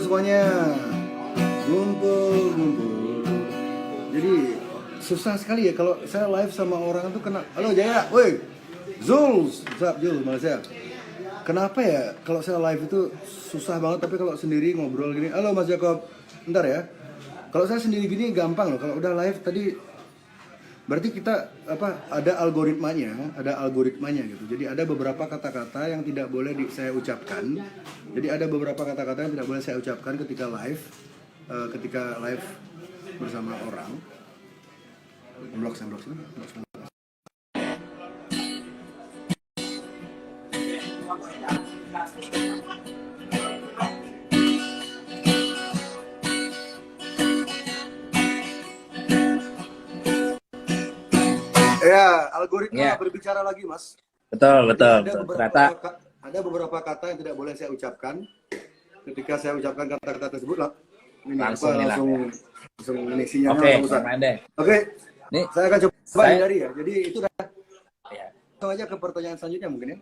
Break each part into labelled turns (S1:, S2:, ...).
S1: semuanya, ngumpul. Jadi susah sekali ya kalau saya live sama orang tuh kena. Halo Jaya, woi, Zuls, what's Jul, Malaysia. Kenapa ya kalau saya live itu susah banget, tapi kalau sendiri ngobrol gini, halo Mas Jacob, bentar ya. Kalau saya sendiri gini gampang loh. Kalau udah live tadi, berarti kita ada algoritmanya gitu. Jadi ada beberapa kata-kata yang tidak boleh saya ucapkan. Jadi ada beberapa kata-kata yang tidak boleh saya ucapkan ketika live bersama orang. Blok. Ya, algoritma berbicara lagi, Mas.
S2: Betul.
S1: Ada beberapa kata yang tidak boleh saya ucapkan. Ketika saya ucapkan kata-kata tersebut, langsung ini sinyalnya Oke. Nih, saya akan coba hindari ya. Jadi itu dah.
S2: Ya.
S1: Langsung aja ke pertanyaan selanjutnya mungkin ya.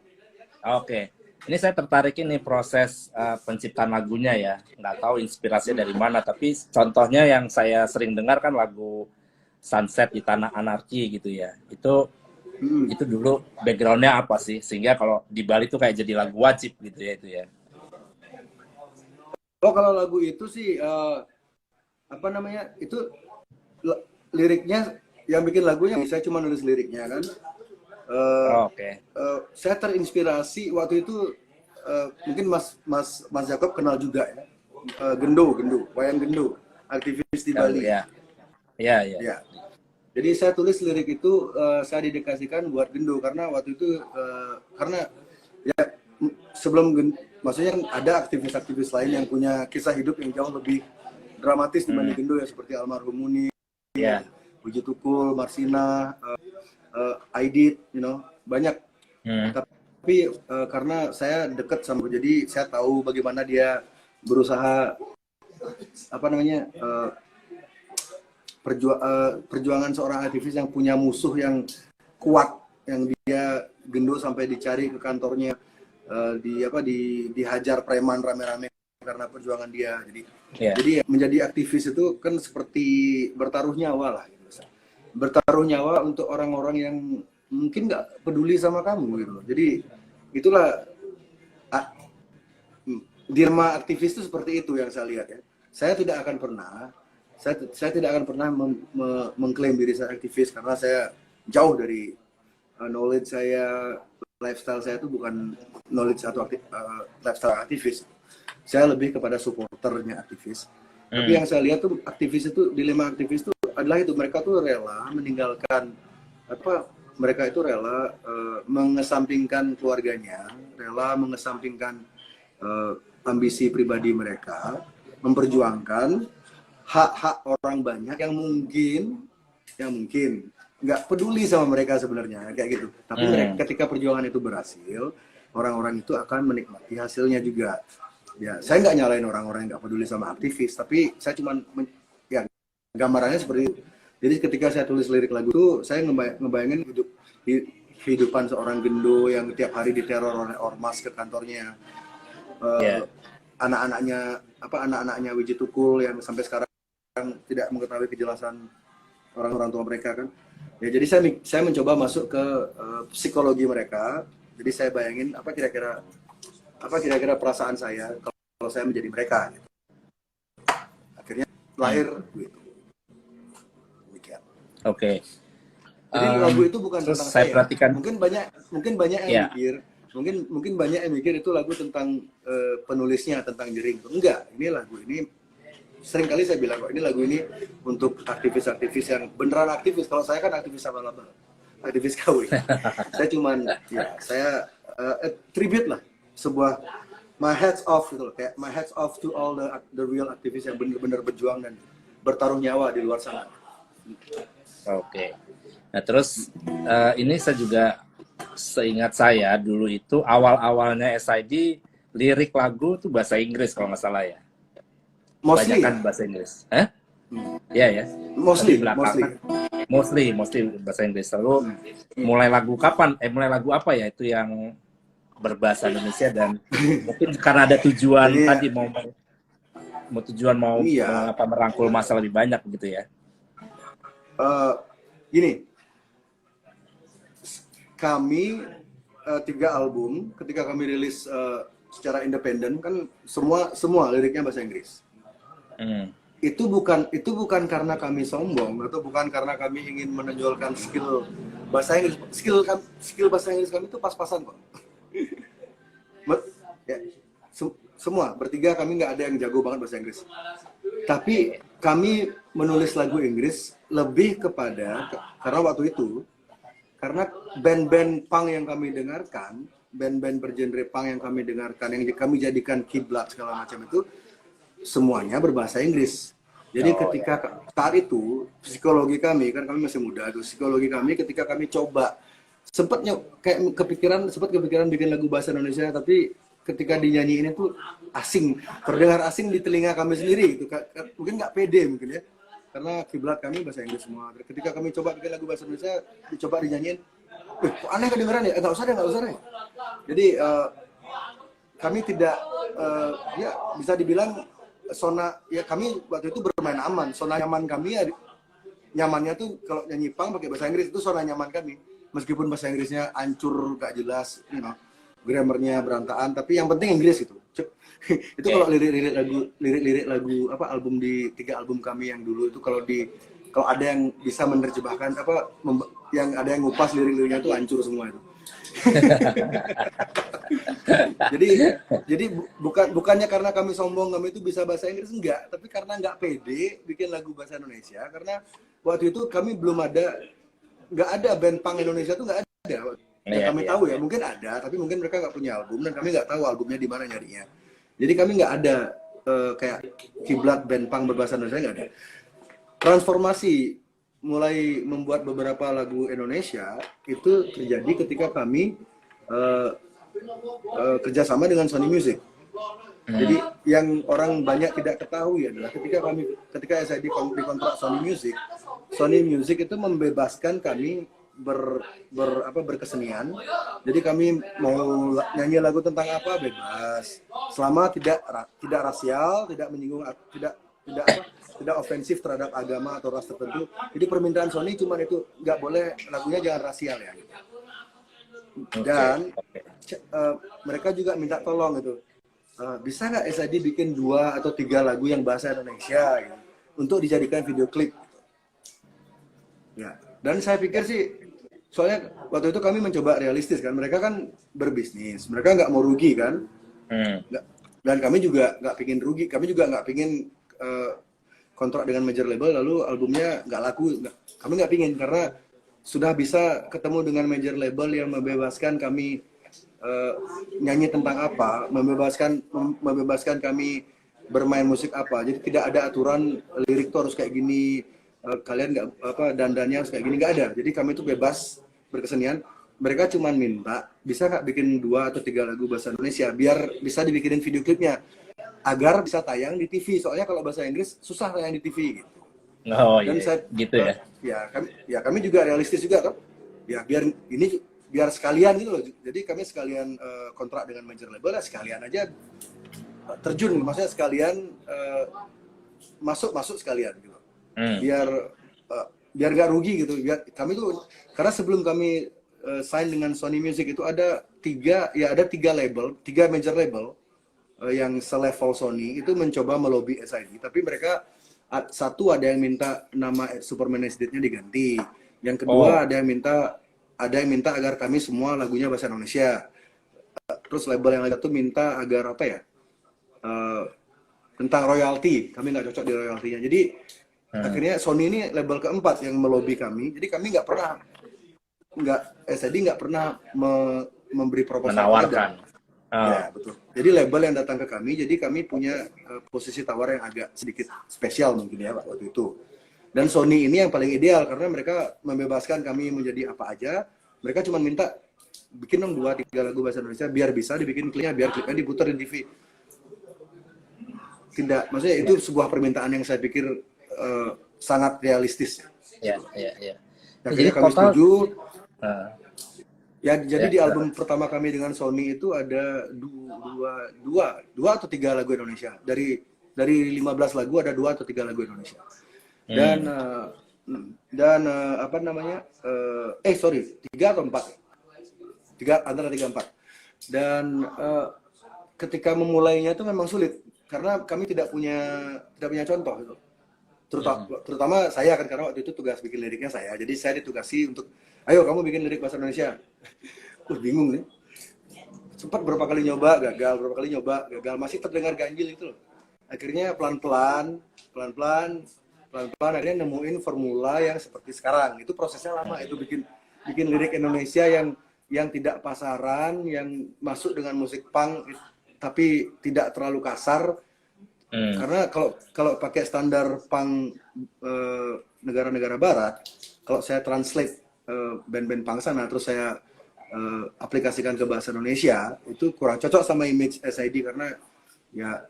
S2: Oke. Ini saya tertarik ini proses penciptaan lagunya ya. Nggak tahu inspirasinya dari mana, tapi contohnya yang saya sering dengar kan lagu Sunset di Tanah Anarki gitu ya. Itu dulu backgroundnya apa sih? Sehingga kalau di Bali tuh kayak jadi lagu wajib gitu ya itu ya.
S1: Oh, kalau lagu itu sih itu liriknya yang bikin lagunya saya cuma nulis liriknya kan. Saya terinspirasi waktu itu mungkin Mas Jacob kenal juga ya. Gendo, wayang Gendo, aktivis di Bali.
S2: Iya.
S1: Jadi saya tulis lirik itu saya dedikasikan buat Gendo karena waktu itu karena ya sebelum maksudnya ada aktivis-aktivis lain yang punya kisah hidup yang jauh lebih dramatis dibanding Gendo ya, seperti almarhum Muni, Puji Tukul, Marsina, Aidit, banyak. Tapi karena saya dekat sama, jadi saya tahu bagaimana dia berusaha perjuangan seorang aktivis yang punya musuh yang kuat, yang dia Gendo sampai dicari ke kantornya, dihajar preman rame-rame karena perjuangan dia. Jadi menjadi aktivis itu kan seperti bertaruh nyawa lah gitu. Bertaruh nyawa untuk orang-orang yang mungkin nggak peduli sama kamu gitu. Jadi itulah dirma aktivis itu, seperti itu yang saya lihat ya. Saya tidak akan pernah mengklaim diri saya aktivis karena saya jauh dari knowledge saya, lifestyle saya itu bukan knowledge atau lifestyle aktivis. Saya lebih kepada supporternya aktivis. Tapi yang saya lihat tuh aktivis itu, dilema aktivis itu adalah itu, mereka tuh rela meninggalkan mereka itu rela mengesampingkan keluarganya, rela mengesampingkan ambisi pribadi mereka, memperjuangkan hak-hak orang banyak yang mungkin nggak peduli sama mereka sebenarnya kayak gitu. Tapi ketika perjuangan itu berhasil, orang-orang itu akan menikmati hasilnya juga. Ya, saya nggak nyalain orang-orang yang nggak peduli sama aktivis, tapi saya cuma gambarannya seperti itu. Jadi ketika saya tulis lirik lagu itu, saya ngebayangin kehidupan seorang Gendo yang tiap hari diteror oleh ormas ke kantornya. Anak-anaknya Wiji Tukul yang sampai sekarang tidak mengetahui kejelasan orang tua mereka kan. Ya, jadi saya mencoba masuk ke psikologi mereka. Jadi saya bayangin apa kira-kira perasaan saya kalau saya menjadi mereka. Gitu. Akhirnya lahir gitu.
S2: Oke.
S1: Jadi lagu itu bukan tentang saya.
S2: Perhatikan.
S1: Mungkin banyak yang mikir, mungkin banyak yang mikir itu lagu tentang penulisnya, tentang Jering. Enggak, ini lagu ini sering kali saya bilang kok, ini lagu ini untuk aktivis-aktivis yang beneran aktivis. Kalau saya kan aktivis abal-abal, aktivis KW. Saya cuman saya tribute lah, sebuah my hats off gitu loh, kayak my hats off to all the real aktivis yang benar-benar berjuang dan bertaruh nyawa di luar sana.
S2: Oke. Nah terus ini saya juga seingat saya dulu itu awal-awalnya SID lirik lagu tuh bahasa Inggris kalau nggak salah ya.
S1: Mostly
S2: kan bahasa Inggris. Iya ya.
S1: Mostly
S2: bahasa Inggris. Lalu mulai lagu kapan? Mulai lagu apa ya itu yang berbahasa Indonesia dan mungkin karena ada tujuan tadi mau tujuan mau
S1: Iya.
S2: merangkul masa lebih banyak gitu ya.
S1: Gini, kami 3 album ketika kami rilis secara independen kan semua liriknya bahasa Inggris. Itu bukan karena kami sombong atau bukan karena kami ingin menonjolkan skill bahasa Inggris. Skill bahasa Inggris kami itu pas-pasan kok. Ya, semua bertiga kami nggak ada yang jago banget bahasa Inggris. Tapi kami menulis lagu Inggris lebih kepada karena waktu itu karena band-band punk yang kami dengarkan, band-band bergenre punk yang kami dengarkan, yang kami jadikan kiblat segala macam itu semuanya berbahasa Inggris. Jadi ketika saat itu psikologi kami, kan kami masih muda, psikologi kami ketika kami coba sempat kepikiran bikin lagu bahasa Indonesia, tapi ketika dinyanyiin itu asing, terdengar asing di telinga kami sendiri gitu. Mungkin nggak pede mungkin ya. Karena kiblat kami bahasa Inggris semua. Ketika kami coba bikin lagu bahasa Indonesia, dicoba dinyanyiin, kok aneh kedengeran ya? Nggak usah deh. Jadi kami tidak, ya bisa dibilang kami waktu itu bermain aman. Zona nyaman kami ya, nyamannya tuh kalau nyanyi punk pakai bahasa Inggris itu zona nyaman kami. Meskipun bahasa Inggrisnya hancur, gak jelas, grammarnya berantakan, tapi yang penting Inggris gitu. Itu kalau lirik-lirik lagu apa album di 3 album kami yang dulu itu kalau ada yang bisa menerjemahkan yang ada yang ngupas lirik-liriknya itu hancur semua itu. jadi bukannya karena kami sombong kami itu bisa bahasa Inggris, enggak, tapi karena nggak pede bikin lagu bahasa Indonesia, karena waktu itu kami belum nggak ada band punk Indonesia tuh nggak ada. Yang kami tahu ya, mungkin ada, tapi mungkin mereka nggak punya album dan kami nggak tahu albumnya di mana nyarinya. Jadi kami nggak ada kayak kiblat band punk berbahasa Indonesia, nggak ada. Transformasi mulai membuat beberapa lagu Indonesia itu terjadi ketika kami kerjasama dengan Sony Music. Jadi yang orang banyak tidak ketahui adalah ketika saya dikontrak Sony Music itu membebaskan kami berkesenian. Jadi kami mau nyanyi lagu tentang apa bebas, selama tidak rasial, tidak menyinggung, tidak ofensif terhadap agama atau ras tertentu. Jadi permintaan Sony cuma itu, nggak boleh lagunya jangan rasial ya. Dan mereka juga minta tolong gitu, bisa nggak SID bikin 2 atau 3 lagu yang bahasa Indonesia gitu, untuk dijadikan video klip. Ya, dan saya pikir sih, soalnya waktu itu kami mencoba realistis kan, mereka kan berbisnis, mereka nggak mau rugi kan, dan kami juga nggak pingin rugi, kami juga nggak pingin kontrak dengan major label lalu albumnya nggak laku, kami nggak pingin, karena sudah bisa ketemu dengan major label yang membebaskan kami nyanyi tentang apa, membebaskan kami bermain musik apa, jadi tidak ada aturan lirik tuh harus kayak gini, kalian nggak dandannya harus kayak gini, nggak ada. Jadi kami itu bebas berkesenian. Mereka cuma minta bisa nggak bikin 2 atau 3 lagu bahasa Indonesia biar bisa dibikinin video klipnya agar bisa tayang di TV, soalnya kalau bahasa Inggris susah tayang di TV gitu. Dan saya
S2: gitu ya.
S1: Kami juga realistis juga kan, ya biar sekalian gitu loh. Jadi kami sekalian kontrak dengan major label ya, sekalian aja terjun, maksudnya sekalian masuk sekalian gitu. Biar gak rugi gitu. Biar kami tuh, karena sebelum kami sign dengan Sony Music itu ada 3 label, 3 major label yang selevel Sony itu mencoba melobi SID, tapi mereka satu ada yang minta nama Superman SD-nya diganti, yang kedua ada yang minta agar kami semua lagunya bahasa Indonesia, terus label yang satu minta agar tentang royalti, kami nggak cocok di royaltinya. Jadi akhirnya Sony ini label keempat yang melobi kami. Jadi kami SID nggak pernah memberi proposal
S2: menawarkan.
S1: Ya betul. Jadi label yang datang ke kami, jadi kami punya posisi tawar yang agak sedikit spesial mungkin ya waktu itu. Dan Sony ini yang paling ideal karena mereka membebaskan kami menjadi apa aja. Mereka cuma minta bikin dong 2-3 lagu bahasa Indonesia biar bisa dibikin klipnya, biar klipnya diputar di TV. Tidak, maksudnya itu sebuah permintaan yang saya pikir sangat realistis.
S2: Ya.
S1: Akhirnya kami setuju. Ya, jadi di album pertama kami dengan Sony itu ada dua atau 3 lagu Indonesia. Dari dari 15 lagu ada 2 atau 3 lagu Indonesia. Apa namanya? Sorry, 3 atau 4. Antara 3 4. Dan ketika memulainya itu memang sulit karena kami tidak punya contoh gitu. Terutama saya kan, karena waktu itu tugas bikin liriknya saya. Jadi saya ditugasi untuk, ayo kamu bikin lirik bahasa Indonesia. Bingung nih. Sempat berapa kali nyoba, gagal, masih terdengar ganjil itu loh. Akhirnya pelan-pelan akhirnya nemuin formula yang seperti sekarang. Itu prosesnya lama, itu bikin lirik Indonesia yang tidak pasaran, yang masuk dengan musik punk tapi tidak terlalu kasar. Karena kalau pakai standar punk negara-negara barat, kalau saya translate band-band punk sana terus saya aplikasikan ke bahasa Indonesia, itu kurang cocok sama image SID karena ya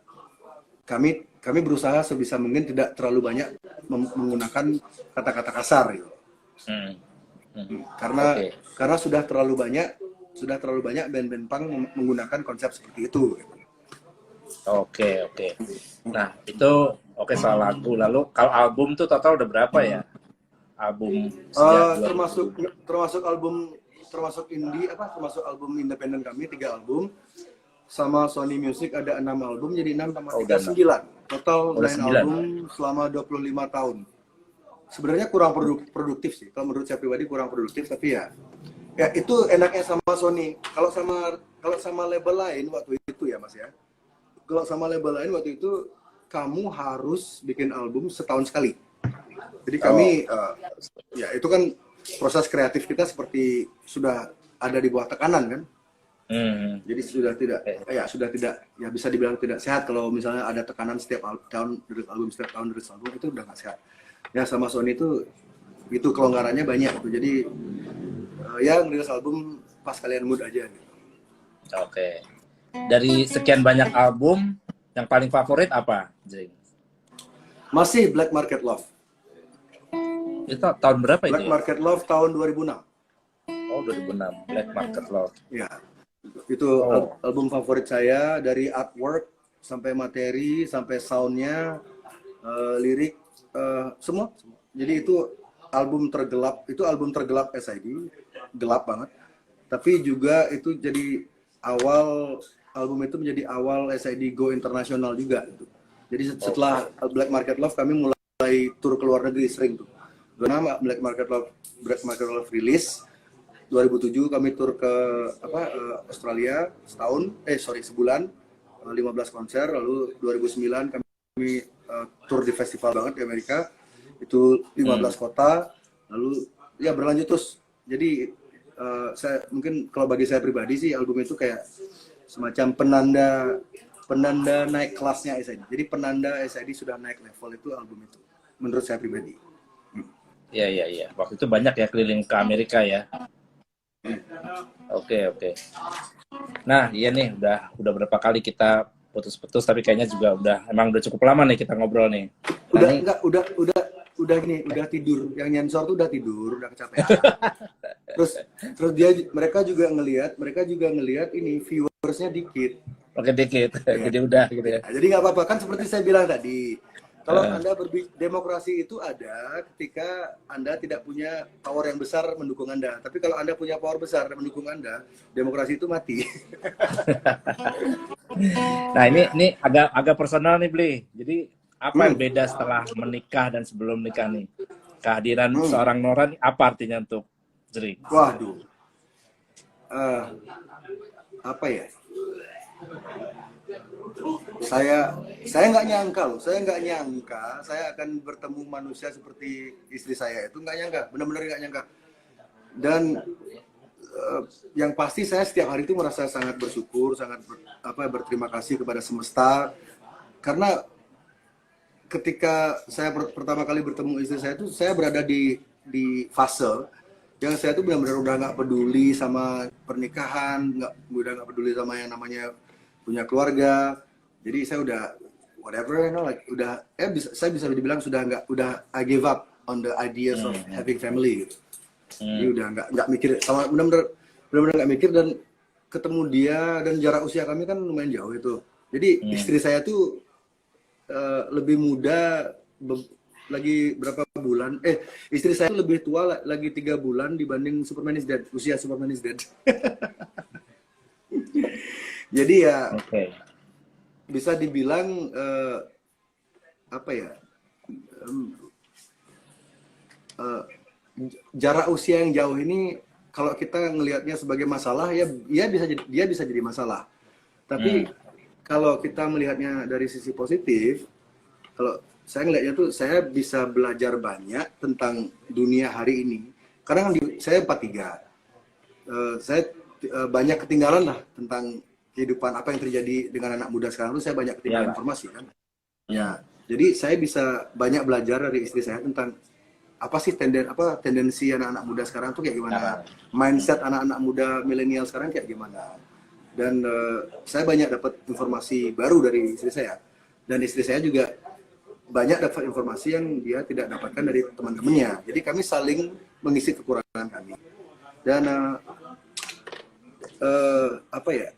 S1: kami berusaha sebisa mungkin tidak terlalu banyak menggunakan kata-kata kasar gitu. Karena sudah terlalu banyak band-band punk menggunakan konsep seperti itu.
S2: Oke. Nah, itu soal lagu. Lalu kalau album tuh total udah berapa ya? Album
S1: termasuk indie termasuk album independen kami 3 album. Sama Sony Music ada 6 album, jadi 6 tambah 3 9. Total 9 album selama 25 tahun. Sebenarnya kurang produktif sih. Kalau menurut saya pribadi kurang produktif, tapi ya itu enaknya sama Sony. Kalau sama label lain waktu itu ya Mas ya. Kalau sama label lain waktu itu kamu harus bikin album setahun sekali. Jadi kami ya itu kan proses kreatif kita seperti sudah ada di bawah tekanan kan. Jadi sudah tidak ya bisa dibilang tidak sehat kalau misalnya ada tekanan setiap tahun rilis album itu udah nggak sehat. Ya sama Sony itu kelonggarannya banyak gitu. Jadi ya rilis album pas kalian mood aja gitu.
S2: Oke. Dari sekian banyak album, yang paling favorit apa, Jring?
S1: Masih Black Market Love.
S2: Itu tahun berapa itu?
S1: Black Market Love tahun 2006.
S2: Oh, 2006. Black Market Love.
S1: Ya. Itu album favorit saya, dari artwork sampai materi sampai soundnya, lirik, semua. Jadi itu album tergelap SID, gelap banget. Tapi juga itu jadi album itu menjadi awal SID go internasional juga gitu. Jadi setelah Black Market Love kami mulai tur ke luar negeri sering tuh. Karena Black Market Love rilis 2007 kami tur ke Australia sebulan, 15 konser. Lalu 2009 kami tur di festival banget di Amerika, itu 15 kota. Lalu ya berlanjut terus. Jadi mungkin kalau bagi saya pribadi sih album itu kayak semacam penanda naik kelasnya SID. Jadi penanda SID sudah naik level itu album itu menurut saya pribadi.
S2: Iya. Waktu itu banyak ya keliling ke Amerika ya. Oke. Nah, iya nih udah berapa kali kita putus-putus, tapi kayaknya juga emang udah cukup lama nih kita ngobrol nih.
S1: Udah tidur. Yang nyensor tuh udah tidur, udah kecapean. terus mereka juga ngelihat ini viewersnya dikit.
S2: Oke, dikit. Ya. Jadi udah gitu ya.
S1: Jadi nggak apa-apa, kan seperti saya bilang tadi. Kalau Anda demokrasi itu ada ketika Anda tidak punya power yang besar mendukung Anda. Tapi kalau Anda punya power besar dan mendukung Anda, demokrasi itu mati.
S2: Nah, ini agak personal nih, Bli. Jadi apa yang beda setelah menikah dan sebelum menikah nih? Kehadiran seorang Nora apa artinya untuk Jring?
S1: Waduh. Apa ya? Saya nggak nyangka loh. Saya nggak nyangka saya akan bertemu manusia seperti istri saya. Itu nggak nyangka. Benar-benar nggak nyangka. Dan yang pasti saya setiap hari itu merasa sangat bersyukur, berterima kasih kepada semesta. Karena ketika saya pertama kali bertemu istri saya itu, saya berada di fase yang saya tuh benar-benar udah nggak peduli sama pernikahan, udah nggak peduli sama yang namanya punya keluarga. Jadi saya udah whatever, saya bisa dibilang I give up on the ideas of having family gitu. Jadi udah nggak mikir, sama benar-benar nggak mikir. Dan ketemu dia, dan jarak usia kami kan lumayan jauh itu. Jadi istri saya tuh lebih muda lagi berapa bulan. Istri saya lebih tua lagi 3 bulan dibanding Superman is Dead. Usia Superman is Dead. Jadi ya
S2: Oke.
S1: bisa dibilang apa ya? Jarak usia yang jauh ini kalau kita ngelihatnya sebagai masalah ya dia bisa jadi masalah. Tapi kalau kita melihatnya dari sisi positif, kalau saya ngelihatnya tuh saya bisa belajar banyak tentang dunia hari ini. Karena kan saya 43. Saya banyak ketinggalan lah tentang kehidupan apa yang terjadi dengan anak muda sekarang tuh saya banyak ketinggalan informasi kan. Ya, jadi saya bisa banyak belajar dari istri saya tentang apa sih tendensi anak-anak muda sekarang tuh kayak gimana, mindset anak-anak muda milenial sekarang kayak gimana. Dan saya banyak dapat informasi baru dari istri saya, dan istri saya juga banyak dapat informasi yang dia tidak dapatkan dari teman-temannya. Jadi kami saling mengisi kekurangan kami. Dan apa ya,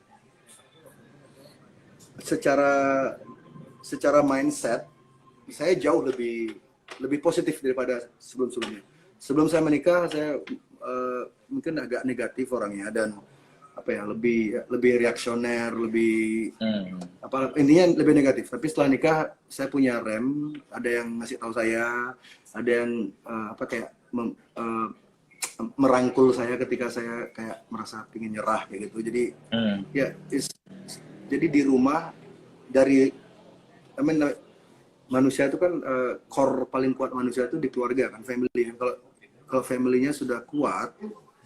S1: secara mindset saya jauh lebih positif daripada sebelum-sebelumnya. Sebelum saya menikah, saya mungkin agak negatif orangnya dan apa ya, lebih reaksioner, lebih intinya lebih negatif. Tapi setelah nikah, saya punya rem, ada yang ngasih tahu saya, ada yang merangkul saya ketika saya kayak merasa ingin nyerah kayak gitu. Jadi ya, jadi di rumah manusia itu kan core paling kuat manusia itu di keluarga kan, family. Kalau family-nya sudah kuat,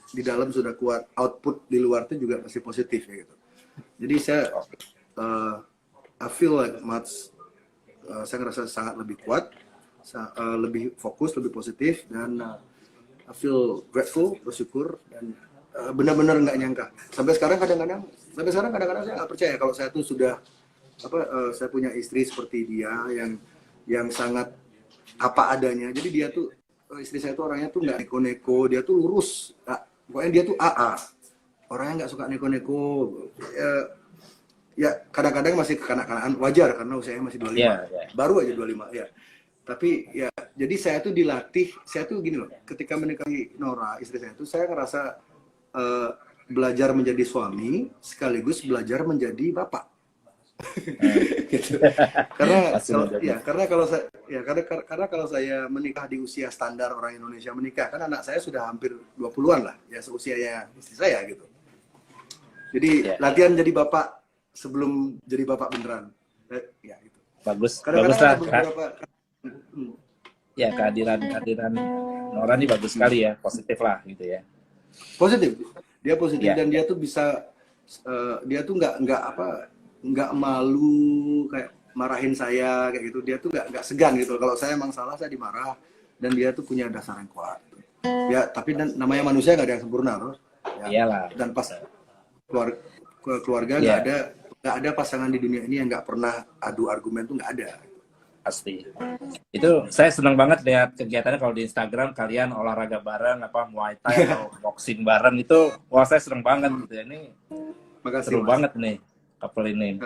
S1: di dalam sudah kuat, output di luar itu juga pasti positif ya gitu. Jadi saya I feel like much saya ngerasa sangat lebih kuat, lebih fokus, lebih positif, dan I feel grateful, bersyukur, dan benar-benar nggak nyangka. Sampai sekarang kadang-kadang saya nggak percaya kalau saya tuh sudah saya punya istri seperti dia yang sangat apa adanya. Jadi dia tuh, istri saya tuh orangnya tuh nggak neko-neko, dia tuh lurus. Pokoknya dia tuh AA. Orangnya nggak suka neko-neko. Ya kadang-kadang masih kekanak-kanakan, wajar karena usianya masih 25. Baru aja 25 ya. Tapi ya, jadi saya tuh dilatih, saya tuh gini loh, ketika menikahi Nora, istri saya tuh saya ngerasa belajar menjadi suami sekaligus belajar menjadi bapak. Gitu. Karena kalau saya menikah di usia standar orang Indonesia menikah, kan anak saya sudah hampir 20-an lah, ya seusianya istri saya gitu. Jadi latihan jadi bapak sebelum jadi bapak beneran. Ya gitu.
S2: Bagus.
S1: Kadang-kadang
S2: Bagus lah,
S1: ada beberapa
S2: ya, kehadiran Nora ini bagus sekali ya, positif lah gitu ya.
S1: Positif, dia positif dan dia tuh bisa, dia tuh nggak malu kayak marahin saya kayak gitu. Dia tuh nggak segan gitu. Kalau saya emang salah, saya dimarah, dan dia tuh punya dasar yang kuat. Ya, tapi namanya manusia nggak ada yang sempurna, loh. Ya.
S2: Iyalah.
S1: Dan pas keluarga nggak ada pasangan di dunia ini yang nggak pernah adu argumen, tuh nggak ada.
S2: Pasti. Itu saya senang banget lihat kegiatannya kalau di Instagram kalian olahraga bareng, Muay Thai atau boxing bareng itu. Wah, saya senang banget gitu ya. Ini seru banget nih couple ini.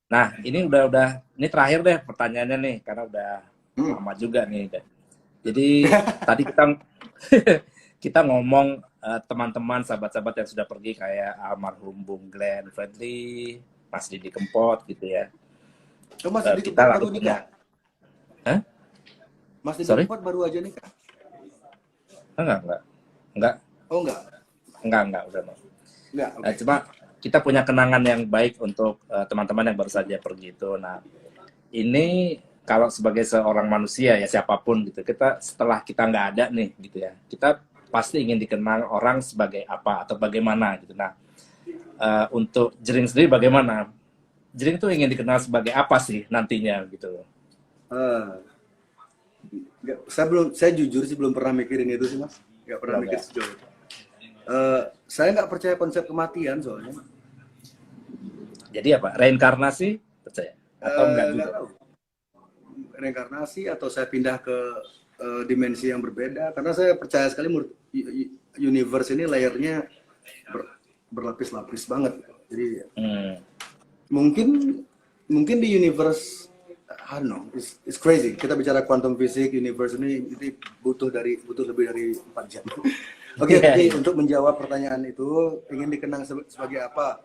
S2: Nah, ini udah ini terakhir deh pertanyaannya nih, karena udah lama juga nih. Jadi tadi kita ngomong teman-teman, sahabat-sahabat yang sudah pergi kayak almarhum Bung Glenn Fredly, Mas Didi Kempot gitu ya.
S1: Mas Didi Kempot baru nikah? Mas Didi Kempot baru aja nikah?
S2: Enggak.
S1: Oh, enggak.
S2: Enggak, udah.
S1: Enggak. Okay.
S2: Cuma kita punya kenangan yang baik untuk teman-teman yang baru saja pergi itu. Nah, ini kalau sebagai seorang manusia ya, siapapun gitu, kita setelah kita nggak ada nih gitu ya, kita pasti ingin dikenang orang sebagai apa atau bagaimana gitu. Nah, untuk Jering sendiri bagaimana? Jering tuh ingin dikenal sebagai apa sih nantinya gitu?
S1: Saya jujur sih belum pernah mikirin itu sih, Mas. Nggak pernah mikir sejauh itu. Saya nggak percaya konsep kematian soalnya.
S2: Jadi apa? Reinkarnasi percaya? Atau enggak juga?
S1: Reinkarnasi atau saya pindah ke dimensi yang berbeda, karena saya percaya sekali universe ini layernya berlapis-lapis banget. Jadi mungkin di universe I don't know, it's crazy. Kita bicara quantum physics, universe ini butuh lebih dari 4 jam. Oke,
S2: Iya,
S1: jadi
S2: iya.
S1: untuk menjawab pertanyaan itu, ingin dikenang sebagai apa?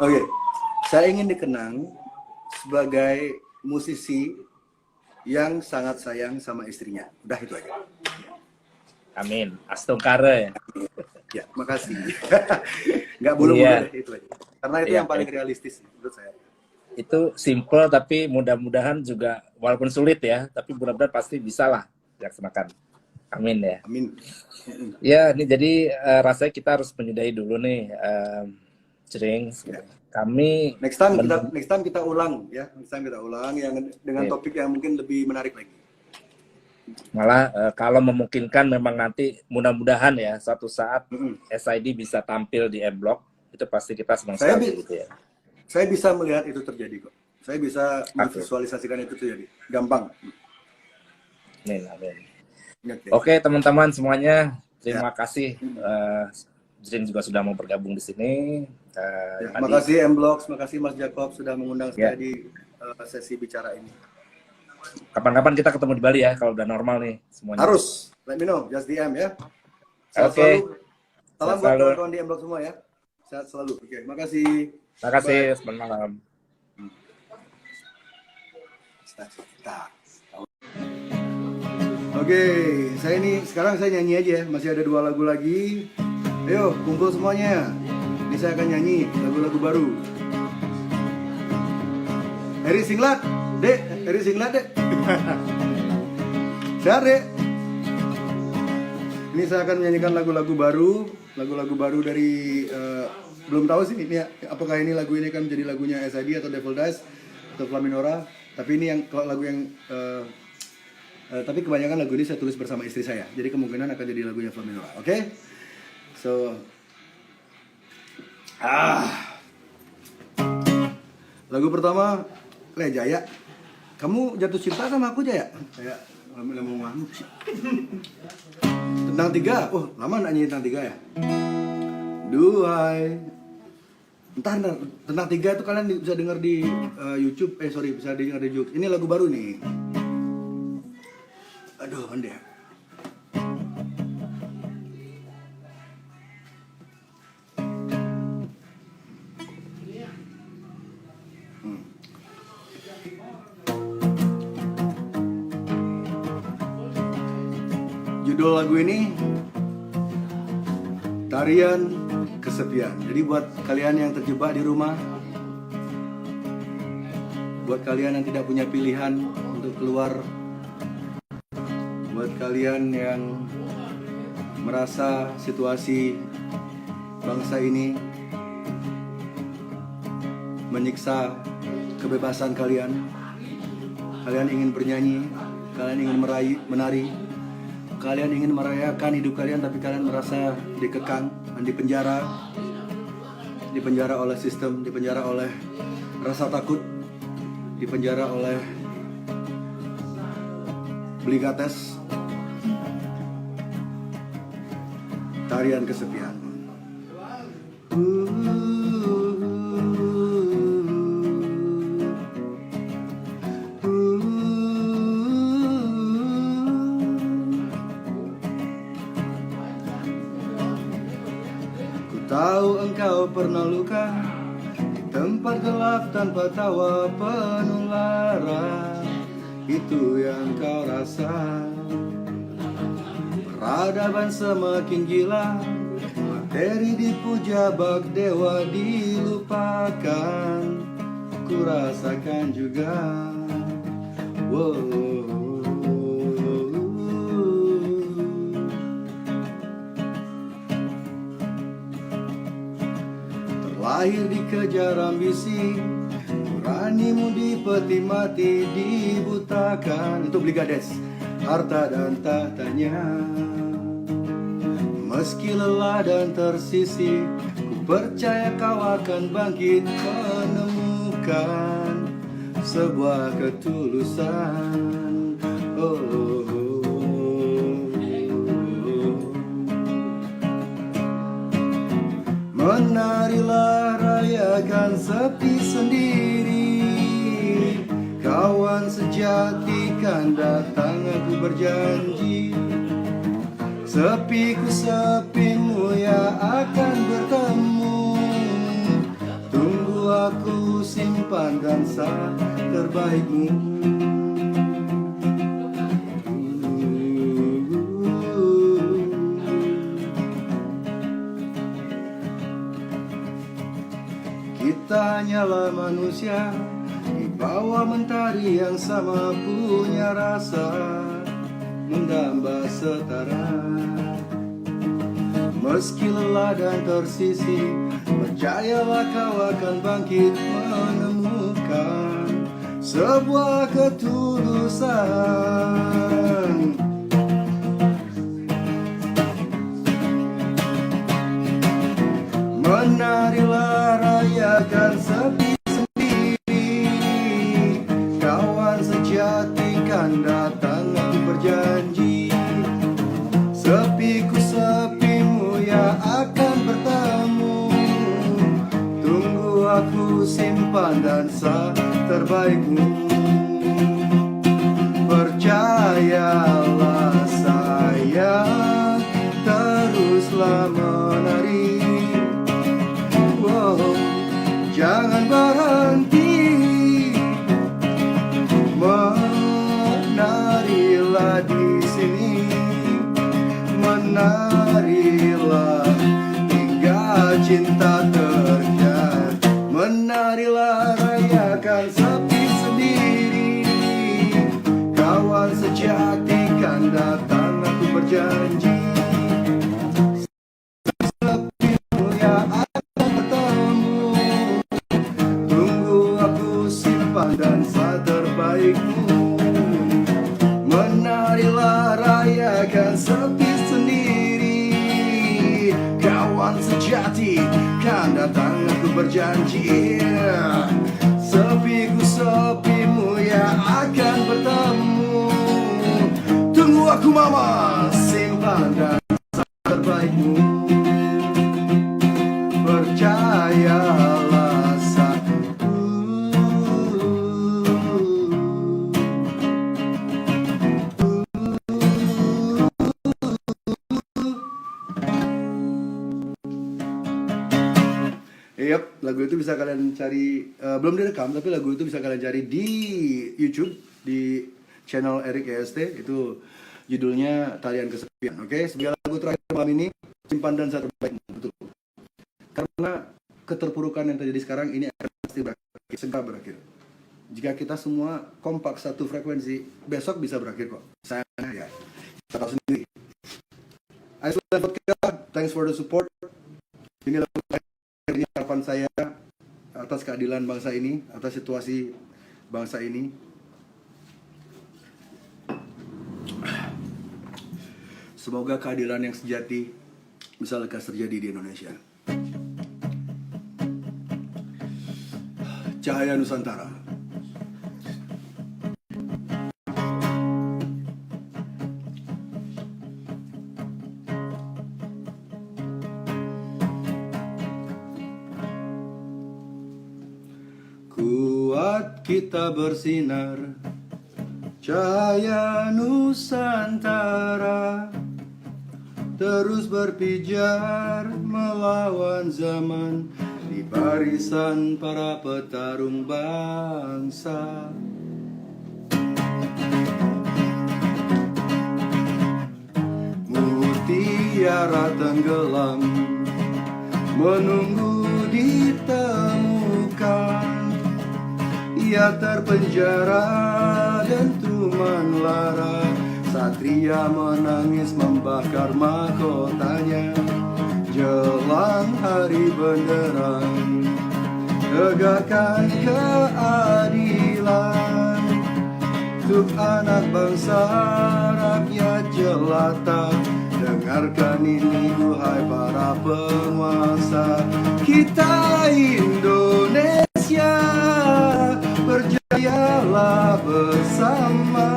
S1: Oke, saya ingin dikenang sebagai musisi yang sangat sayang sama istrinya. Udah itu aja.
S2: Amin. Astungkare.
S1: Ya, makasih. Nggak bulu-bulu
S2: Iya.
S1: deh, itu aja. Karena itu
S2: Iya,
S1: yang paling
S2: iya.
S1: realistis menurut saya.
S2: Itu simple tapi mudah-mudahan juga walaupun sulit ya, tapi mudah-mudahan pasti bisa lah dilaksanakan. Amin ya.
S1: Amin.
S2: Ya, ini jadi rasanya kita harus menyudahi dulu nih, Jering.
S1: Ya.
S2: Kami
S1: Next time kita ulang ya. Next time kita ulang yang dengan
S2: Oke.
S1: topik yang mungkin lebih menarik lagi.
S2: Malah kalau memungkinkan memang nanti mudah-mudahan ya suatu saat
S1: Mm-mm.
S2: SID bisa tampil di M-Block, itu pasti kita senang
S1: Saya
S2: sekali gitu ya.
S1: Saya bisa melihat itu terjadi kok. Saya bisa
S2: Oke.
S1: memvisualisasikan itu terjadi. Gampang.
S2: Amin, amin.
S1: Oke.
S2: Oke teman-teman semuanya, terima kasih. Jering juga sudah mau bergabung di sini.
S1: Ya,
S2: Tadi-
S1: makasih M-Blocks, makasih Mas Jacob sudah mengundang saya
S2: Ya.
S1: di sesi bicara ini.
S2: Kapan-kapan kita ketemu di Bali ya kalau udah normal nih semuanya.
S1: Harus, let me know, just DM ya. Sehat
S2: Oke.
S1: selalu. Salam
S2: Sehat
S1: buat
S2: selalu.
S1: kawan-kawan di M-Block semua ya. Sehat selalu. Oke, makasih.
S2: Terima kasih, selamat malam.
S1: Oke, sekarang saya nyanyi aja ya. Masih ada 2 lagu lagi. Ayo, kumpul semuanya. Ini saya akan nyanyi lagu-lagu baru. Eri Singlat, Dek. Eri Singlat, Dek. Sehat, Dek. Ini saya akan menyanyikan lagu-lagu baru dari belum tahu sih ini apakah ini lagu ini kan menjadi lagunya SID atau Devil Dice atau Flaminora. Tapi ini kalau lagu yang tapi kebanyakan lagu ini saya tulis bersama istri saya. Jadi kemungkinan akan jadi lagunya Flaminora. Oke? So lagu pertama Le Jaya. Kamu jatuh cinta sama aku Jaya? Kayak mau ngamuk sih. Tentang 3. Oh, lama nggak nyanyi tentang 3 ya? Duhai. Entar tentang 3 itu kalian bisa dengar di YouTube. Bisa dengar di YouTube. Ini lagu baru nih. Aduh, mana ya? Judul lagu ini Tarian Kesepian. Jadi buat kalian yang terjebak di rumah, buat kalian yang tidak punya pilihan untuk keluar, buat kalian yang merasa situasi bangsa ini menyiksa kebebasan kalian, kalian ingin bernyanyi, kalian ingin menari, kalian ingin merayakan hidup kalian, tapi kalian merasa dikekang dan dipenjara oleh sistem, dipenjara oleh rasa takut, dipenjara oleh Bligates. Tarian Kesepian. Ku tahu engkau pernah luka di tempat gelap tanpa tawa penularan. Itu yang kau rasa. Peradaban semakin gila, materi dipuja, bak dewa dilupakan. Ku rasakan juga. Wow. Terlahir dikejar ambisi, nuranimu dipeti mati, dibutakan. Itu Brigades, harta dan tahtanya. Meski lelah dan tersisi, ku percaya kau akan bangkit, menemukan sebuah ketulusan. Oh, oh, oh, oh. Menarilah rayakan sepi sendiri, kawan sejati kan datang aku berjanji. Sepiku sepimu ya akan bertemu, tunggu aku simpan dansa terbaikmu. Kita hanyalah manusia di bawah mentari yang sama, punya rasa mendamba setara. Meski lelah dan tersisih, percayalah kau akan bangkit menemukan sebuah ketulusan. Menarilah rayakan sepi sendiri, kawan sejati kan datang aku berjanji. Sepiku sepimu ya akan bertemu, tunggu aku simpan dansa terbaikmu. Percayalah sayang, teruslah menari. Jangan berhenti, menarilah di sini, menarilah hingga cinta terjadi. Menarilah rayakan sepi sendiri, kawan sejati kan datang aku berjanji. Sepimu ya akan bertemu, dansa terbaikmu. Menarilah rayakan sepi sendiri, kawan sejati kan datang aku berjanji. Sepiku sepimu ya akan bertemu, tunggu aku mama simpan dansa terbaikmu. Percayalah Yap, lagu itu bisa kalian cari, belum direkam, tapi lagu itu bisa kalian cari di YouTube, di channel Eric EST, itu judulnya Tarian Kesepian. Oke, sebagai lagu terakhir malam ini, simpan dansa terbaikmu, betul. Karena keterpurukan yang terjadi sekarang ini akan pasti berakhir, segera berakhir. Jika kita semua kompak satu frekuensi, besok bisa berakhir kok. Sayangnya ya, kita tahu sendiri. Thanks for the support. Ini lagu ini harapan saya atas keadilan bangsa ini, atas situasi bangsa ini. Semoga keadilan yang sejati bisa lekas terjadi di Indonesia. Cahaya Nusantara. Kuat kita bersinar, cahaya Nusantara, terus berpijar melawan zaman di barisan para petarung bangsa. Mutiara tenggelam menunggu ditemukan. Ia terpenjara dan tuman lara, satria menangis membakar mahkotanya. Jelang hari benderang, tegakkan keadilan untuk anak bangsa rakyat jelata. Dengarkan ini duhai para penguasa, kita Indonesia berjayalah bersama,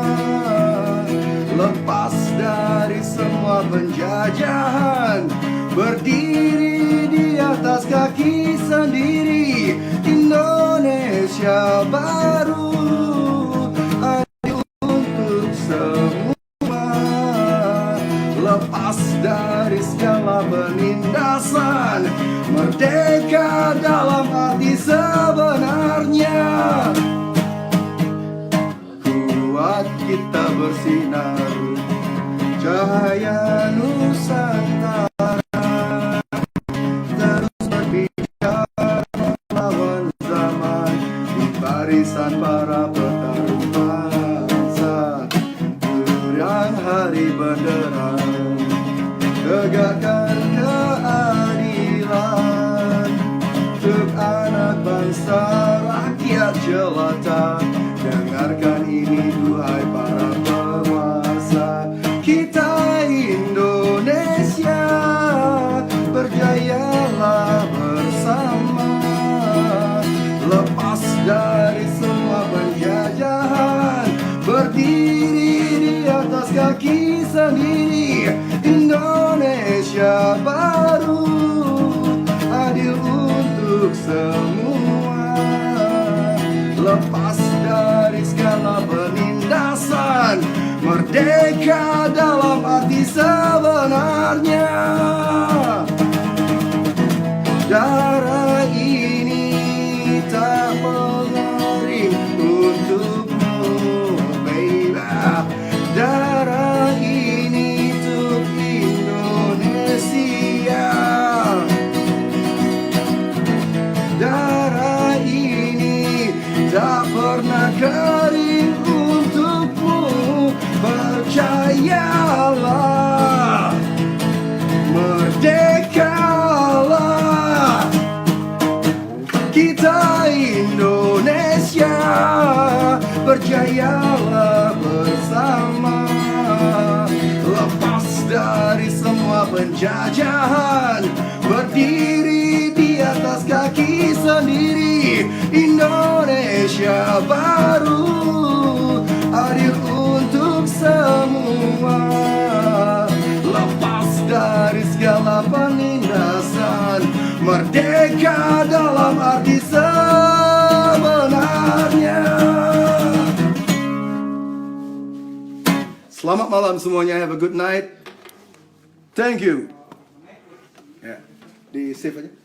S1: lepas dari semua penjajahan, berdiri di atas Indonesia baru, adil untuk semua, lepas dari segala penindasan, merdeka dalam arti sebenarnya. Kuat kita bersinar, cahaya Nusantara, terus berbicara melawan zaman di barisan para petarung bangsa. Yang hari benderang, tegakkan keadilan untuk anak bangsa rakyat jelata. Dengarkan ini duhai para penguasa, kita Indonesia berjayalah bersama, lepas dari semua penjajahan, berdiri di atas kaki sendiri. Indonesia baru, adil untuk semua, lepas dari segala penindasan, merdeka dalam arti sebenarnya. Darah ini tak mengering untukmu, baby. Darah ini untuk Indonesia. Darah ini tak pernah kering untukmu, percayalah, merdekalah. Kita Indonesia berjayalah bersama, lepas dari semua penjajahan, berdiri di atas kaki sendiri. Indonesia baru, adil untuk semua, lepas dari segala penindasan, merdeka dalam arti sebenarnya. Selamat malam semuanya, have a good night. Thank you. Ya, di save aja.